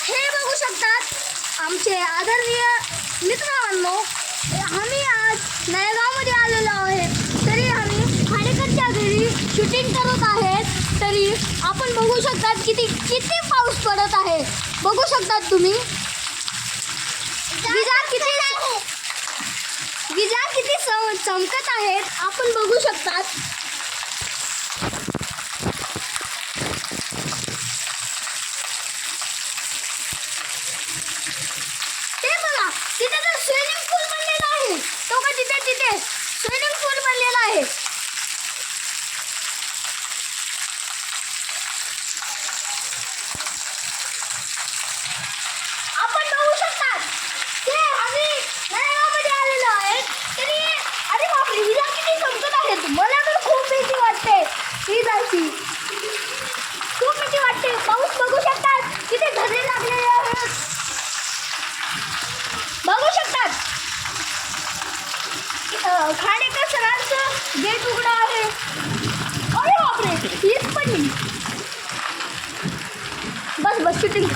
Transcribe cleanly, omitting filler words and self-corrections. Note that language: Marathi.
हे बघू शकतात आमचे आदरणीय मित्रांनो, आम्ही आज नळेगावमध्ये आलेलो आहे. तरी आम्ही खाडेकरच्या घरी शूटिंग करत आहेत. तरी आपण बघू शकतात किती पाऊस पडत आहे. बघू शकतात तुम्ही विजा किती चमकत आहेत. आपण बघू शकतात. ते बघा, तिथे तर स्विमिंग पूल बनलेला आहे. तो का तिथे स्विमिंग पूल बनलेला आहे. आपण बघू शकतात ते आम्ही नळेगावमध्ये आलेलो आहे. तरी अरे बापरे, विजा किती चमकत आहेत. मला तर खूप भीती वाटते विजाची. खूप भीती वाटते. पाऊस बघू शकतात किती धरणे लागलेले आहेत. बघू शकतात खाडेकर सरांचं गेट उघडं आहे. अरे बापरे, हीच पडली. बस शूटिंग